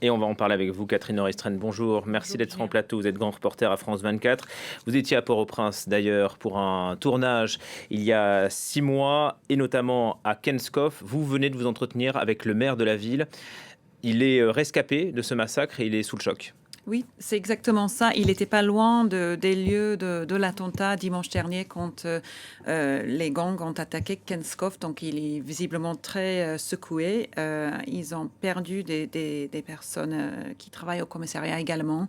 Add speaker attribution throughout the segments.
Speaker 1: Et on va en parler avec vous, Catherine Orestren. Bonjour, merci
Speaker 2: Bonjour
Speaker 1: d'être sur en
Speaker 2: Julien.
Speaker 1: plateau. Vous êtes grand reporter à France 24. Vous étiez à Port-au-Prince d'ailleurs pour un tournage il y a 6 mois et notamment à Kenskoff. Vous venez de vous entretenir avec le maire de la ville. Il est rescapé de ce massacre et il est sous le choc.
Speaker 2: Oui, c'est exactement ça. Il n'était pas loin des lieux de l'attentat dimanche dernier quand les gangs ont attaqué Kenskoff. Donc, il est visiblement très secoué. Ils ont perdu des personnes qui travaillent au commissariat également.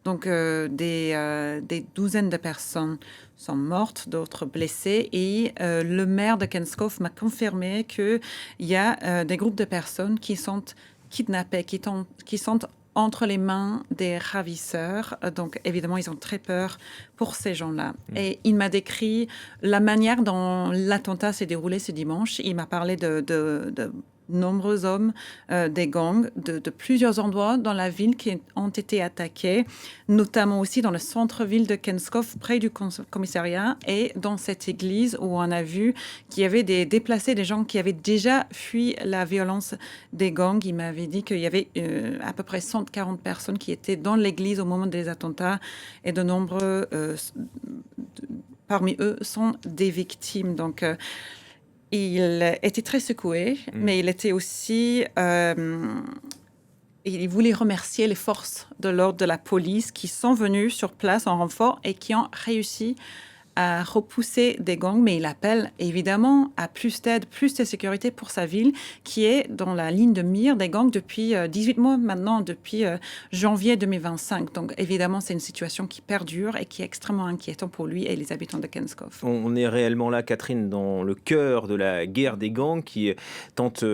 Speaker 2: Donc, des douzaines de personnes sont mortes, d'autres blessées. Et le maire de Kenskoff m'a confirmé qu'il y a des groupes de personnes qui sont kidnappées, qui sont entre les mains des ravisseurs. Donc, évidemment, ils ont très peur pour ces gens-là. Et il m'a décrit la manière dont l'attentat s'est déroulé ce dimanche. Il m'a parlé de nombreux hommes des gangs de plusieurs endroits dans la ville qui ont été attaqués, notamment aussi dans le centre-ville de Kenskoff, près du commissariat, et dans cette église où on a vu qu'il y avait des déplacés, des gens qui avaient déjà fui la violence des gangs. Il m'avait dit qu'il y avait à peu près 140 personnes qui étaient dans l'église au moment des attentats, et de nombreux parmi eux sont des victimes. Donc, il était très secoué, mais il était aussi... il voulait remercier les forces de l'ordre de la police qui sont venues sur place en renfort et qui ont réussi à repousser des gangs, mais il appelle évidemment à plus d'aide, plus de sécurité pour sa ville, qui est dans la ligne de mire des gangs depuis 18 mois maintenant, depuis janvier 2025. Donc évidemment, c'est une situation qui perdure et qui est extrêmement inquiétante pour lui et les habitants de Kenskoff.
Speaker 1: On est réellement là, Catherine, dans le cœur de la guerre des gangs qui tentent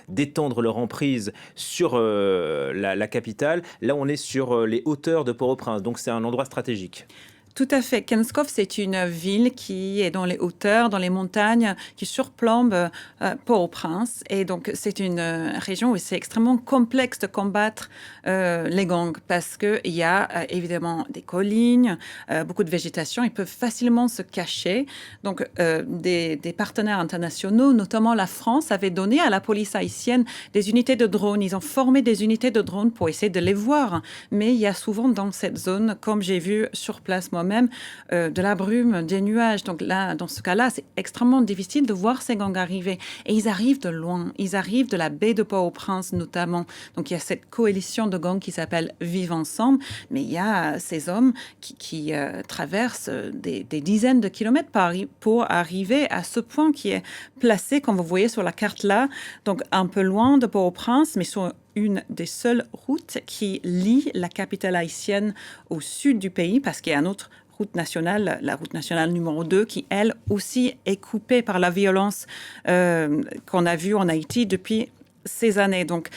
Speaker 1: d'étendre leur emprise sur la capitale. Là, on est sur les hauteurs de Port-au-Prince, donc c'est un endroit stratégique.
Speaker 2: Tout à fait. Kenskoff, c'est une ville qui est dans les hauteurs, dans les montagnes, qui surplombe Port-au-Prince. Et donc, c'est une région où c'est extrêmement complexe de combattre les gangs parce qu'il y a évidemment des collines, beaucoup de végétation. Ils peuvent facilement se cacher. Donc, des partenaires internationaux, notamment la France, avaient donné à la police haïtienne des unités de drones. Ils ont formé des unités de drones pour essayer de les voir. Mais il y a souvent dans cette zone, comme j'ai vu sur place moi-même, de la brume, des nuages. Donc là, dans ce cas-là, c'est extrêmement difficile de voir ces gangs arriver. Et ils arrivent de loin. Ils arrivent de la baie de Port-au-Prince, notamment. Donc il y a cette coalition de gangs qui s'appelle Vivre Ensemble. Mais il y a ces hommes qui traversent des dizaines de kilomètres pour arriver à ce point qui est placé, comme vous voyez sur la carte là, donc un peu loin de Port-au-Prince, mais sur une des seules routes qui lie la capitale haïtienne au sud du pays, parce qu'il y a une autre route nationale, la route nationale numéro 2, qui, elle aussi, est coupée par la violence qu'on a vue en Haïti depuis ces années. Donc,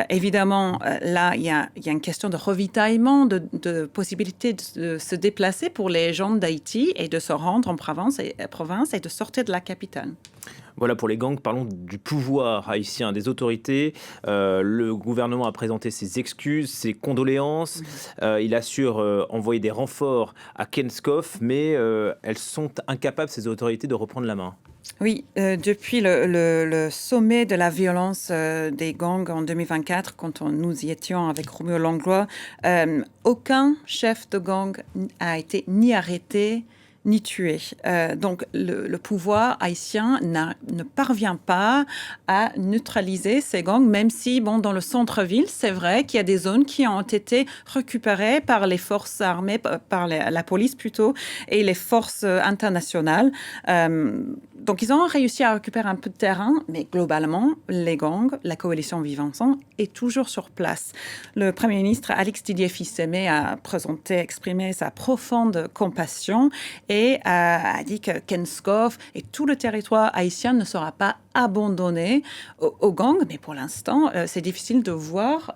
Speaker 2: évidemment, là, il y a une question de ravitaillement, de possibilité de se déplacer pour les gens d'Haïti et de se rendre en province et de sortir de la capitale.
Speaker 1: Voilà pour les gangs, parlons du pouvoir haïtien, des autorités. Le gouvernement a présenté ses excuses, ses condoléances. Il assure envoyer des renforts à Kenskoff, mais elles sont incapables, ces autorités, de reprendre la main.
Speaker 2: Oui, depuis le sommet de la violence des gangs en 2024, quand nous y étions avec Roméo Langlois, aucun chef de gang a été ni arrêté, ni tué. Donc, le pouvoir haïtien ne parvient pas à neutraliser ces gangs, même si, bon, dans le centre-ville, c'est vrai qu'il y a des zones qui ont été récupérées par les forces armées, par la police plutôt, et les forces internationales. Donc, ils ont réussi à récupérer un peu de terrain, mais globalement, les gangs, la coalition Vivre Ensemble, est toujours sur place. Le Premier ministre Alex Didier Fils-Aimé a exprimé sa profonde compassion et a dit que Kenskoff et tout le territoire haïtien ne sera pas abandonné aux gangs. Mais pour l'instant, c'est difficile de voir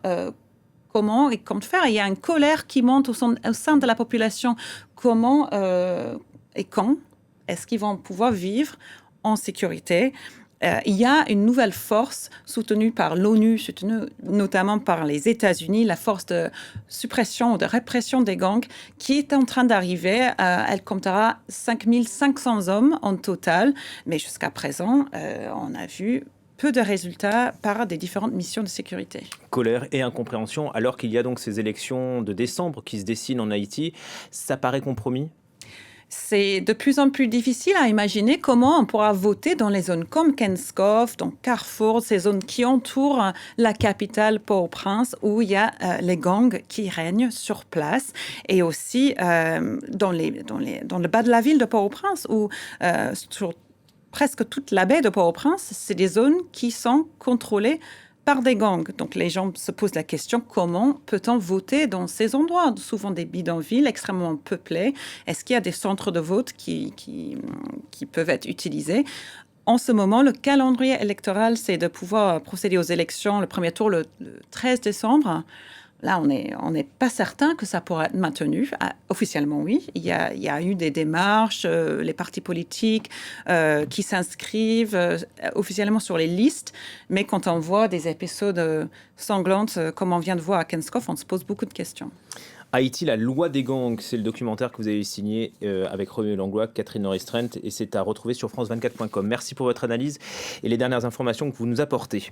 Speaker 2: comment et comment faire. Il y a une colère qui monte au sein de la population. Comment et quand est-ce qu'ils vont pouvoir vivre en sécurité? Il y a une nouvelle force soutenue par l'ONU, soutenue notamment par les États-Unis, la force de suppression ou de répression des gangs, qui est en train d'arriver. Elle comptera 5 500 hommes en total, mais jusqu'à présent, on a vu peu de résultats par des différentes missions de sécurité.
Speaker 1: Colère et incompréhension, alors qu'il y a donc ces élections de décembre qui se dessinent en Haïti. Ça paraît compromis?
Speaker 2: C'est de plus en plus difficile à imaginer comment on pourra voter dans les zones comme Kenskoff, donc Carrefour, ces zones qui entourent la capitale Port-au-Prince, où il y a les gangs qui règnent sur place, et aussi dans le bas de la ville de Port-au-Prince, où sur presque toute la baie de Port-au-Prince, c'est des zones qui sont contrôlées par des gangs. Donc les gens se posent la question, comment peut-on voter dans ces endroits? Souvent des bidonvilles extrêmement peuplés. Est-ce qu'il y a des centres de vote qui peuvent être utilisés? En ce moment, le calendrier électoral, c'est de pouvoir procéder aux élections, le premier tour le 13 décembre. Là, on n'est pas certain que ça pourra être maintenu. Ah, officiellement, oui. Il y a eu des démarches, les partis politiques qui s'inscrivent officiellement sur les listes. Mais quand on voit des épisodes sanglantes, comme on vient de voir à Kenskoff, on se pose beaucoup de questions.
Speaker 1: Haïti, la loi des gangs, c'est le documentaire que vous avez signé avec Roméo Langlois, Catherine Norris-Trent, et c'est à retrouver sur france24.com. Merci pour votre analyse et les dernières informations que vous nous apportez.